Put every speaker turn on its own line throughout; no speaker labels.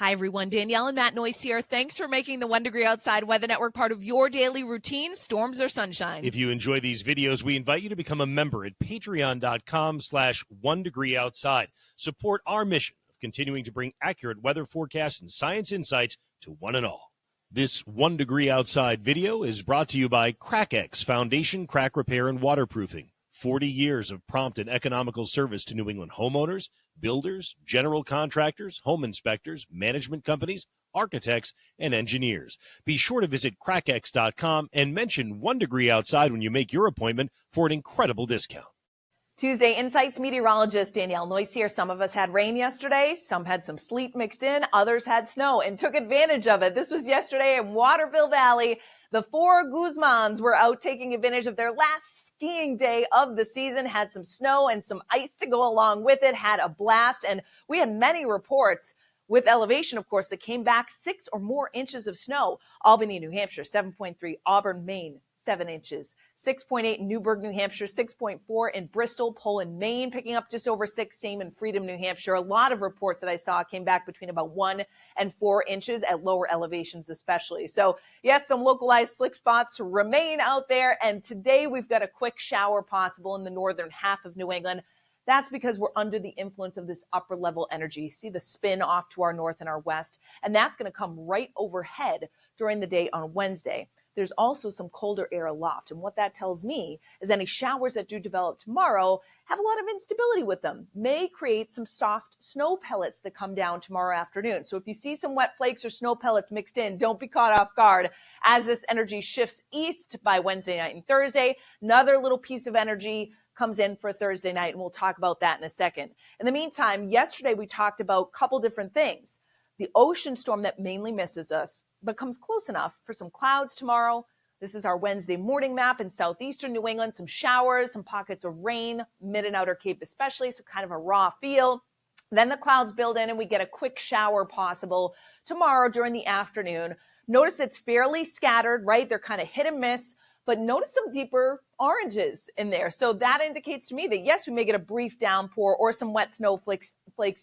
Hi, everyone. Danielle and Matt Noyes here. Thanks for making the 1 Degree Outside Weather Network part of your daily routine, storms or sunshine.
If you enjoy these videos, we invite you to become a member at patreon.com/1 Degree Outside. Support our mission of continuing to bring accurate weather forecasts and science insights to one and all. This 1 Degree Outside video is brought to you by CrackX Foundation Crack Repair and Waterproofing. 40 years of prompt and economical service to New England homeowners, builders, general contractors, home inspectors, management companies, architects, and engineers. Be sure to visit crackx.com and mention 1 Degree Outside when you make your appointment for an incredible discount.
Tuesday Insights meteorologist Danielle Noyes here. Some of us had rain yesterday. Some had some sleet mixed in. Others had snow and took advantage of it. This was yesterday in Waterville Valley. The four Guzmans were out taking advantage of their last skiing day of the season, had some snow and some ice to go along with it, had a blast, and we had many reports with elevation, of course, that came back 6 or more inches of snow. Albany, New Hampshire, 7.3, Auburn, Maine, 7 inches, 6.8 in Newburgh, New Hampshire, 6.4 in Bristol, Poland, Maine, picking up just over 6, same in Freedom, New Hampshire. A lot of reports that I saw came back between about 1 and 4 inches at lower elevations especially. So yes, some localized slick spots remain out there, and today we've got a quick shower possible in the northern half of New England. That's because we're under the influence of this upper level energy. See the spin off to our north and our west, and that's going to come right overhead during the day on Wednesday. There's also some colder air aloft. And what that tells me is any showers that do develop tomorrow have a lot of instability with them, may create some soft snow pellets that come down tomorrow afternoon. So if you see some wet flakes or snow pellets mixed in, don't be caught off guard as this energy shifts east by Wednesday night and Thursday. Another little piece of energy comes in for Thursday night, and we'll talk about that in a second. In the meantime, yesterday we talked about a couple different things. The ocean storm that mainly misses us, but comes close enough for some clouds tomorrow. This is our Wednesday morning map in southeastern New England. Some showers, some pockets of rain, mid and outer Cape especially, so kind of a raw feel. Then the clouds build in and we get a quick shower possible tomorrow during the afternoon. Notice it's fairly scattered, right? They're kind of hit and miss, but notice some deeper oranges in there. So that indicates to me that yes, we may get a brief downpour or some wet snowflakes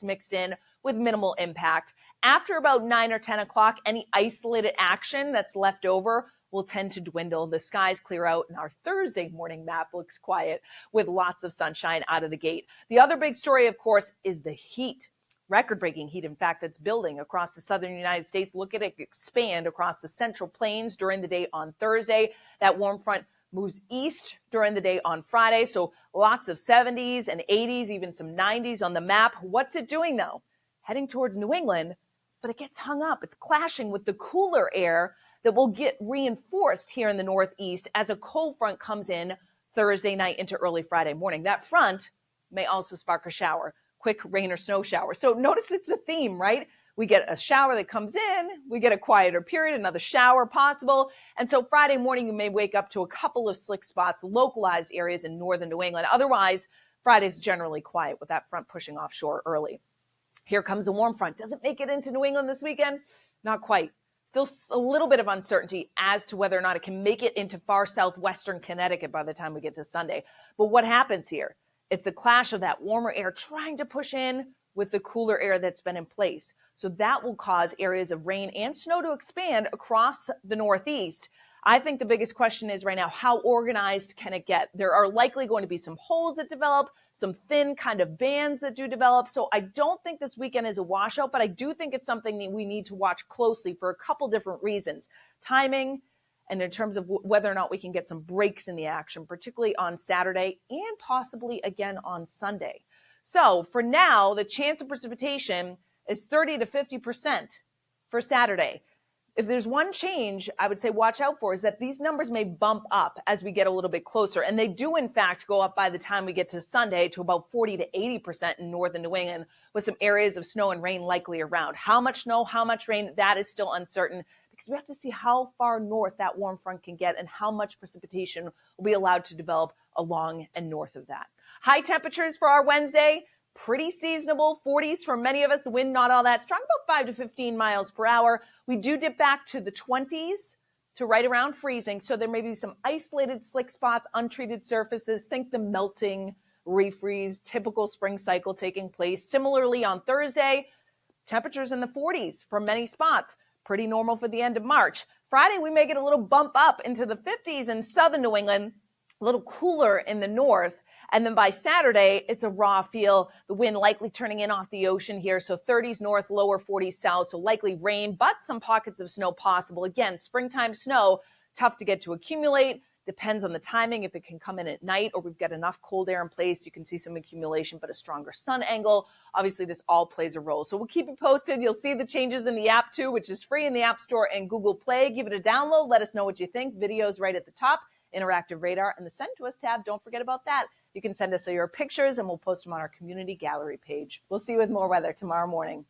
mixed in with minimal impact. After about 9 or 10 o'clock, any isolated action that's left over will tend to dwindle. The skies clear out and our Thursday morning map looks quiet with lots of sunshine out of the gate. The other big story, of course, is the heat. Record-breaking heat, in fact, that's building across the southern United States. Look at it expand across the central plains during the day on Thursday. That warm front moves east during the day on Friday. So lots of 70s and 80s, even some 90s on the map. What's it doing, though? Heading towards New England, but it gets hung up. It's clashing with the cooler air that will get reinforced here in the Northeast as a cold front comes in Thursday night into early Friday morning. That front may also spark a shower, quick rain or snow shower. So notice it's a theme, right? We get a shower that comes in, we get a quieter period, another shower possible. And so Friday morning, you may wake up to a couple of slick spots, localized areas in northern New England. Otherwise, Friday's generally quiet with that front pushing offshore early. Here comes a warm front. Does it make it into New England this weekend? Not quite. Still a little bit of uncertainty as to whether or not it can make it into far southwestern Connecticut by the time we get to Sunday. But what happens here? It's a clash of that warmer air trying to push in with the cooler air that's been in place. So that will cause areas of rain and snow to expand across the Northeast. I think the biggest question is right now, how organized can it get? There are likely going to be some holes that develop, some thin kind of bands that do develop. So I don't think this weekend is a washout, but I do think it's something that we need to watch closely for a couple different reasons. Timing, and in terms of whether or not we can get some breaks in the action, particularly on Saturday and possibly again on Sunday. So for now, the chance of precipitation is 30 to 50% for Saturday. If there's one change I would say watch out for is that these numbers may bump up as we get a little bit closer. And they do, in fact, go up by the time we get to Sunday to about 40 to 80% in northern New England with some areas of snow and rain likely around. How much snow, how much rain, that is still uncertain because we have to see how far north that warm front can get and how much precipitation will be allowed to develop along and north of that. High temperatures for our Wednesday. Pretty seasonable, 40s for many of us. The wind not all that strong, about 5 to 15 miles per hour. We do dip back to the 20s to right around freezing. So there may be some isolated slick spots, untreated surfaces. Think the melting, refreeze, typical spring cycle taking place. Similarly on Thursday, Temperatures in the 40s for many spots. Pretty normal for the end of March. Friday, we may get a little bump up into the 50s in southern New England, a little cooler in the north. And then by Saturday, it's a raw feel. The wind likely turning in off the ocean here. So 30s north, lower 40s south. So likely rain, but some pockets of snow possible. Again, springtime snow, tough to get to accumulate. Depends on the timing, if it can come in at night or we've got enough cold air in place, you can see some accumulation, but a stronger sun angle. Obviously, this all plays a role. So we'll keep you posted. You'll see the changes in the app too, which is free in the App Store and Google Play. Give it a download. Let us know what you think. Videos right at the top, interactive radar, and the Send to Us tab. Don't forget about that. You can send us your pictures and we'll post them on our community gallery page. We'll see you with more weather tomorrow morning.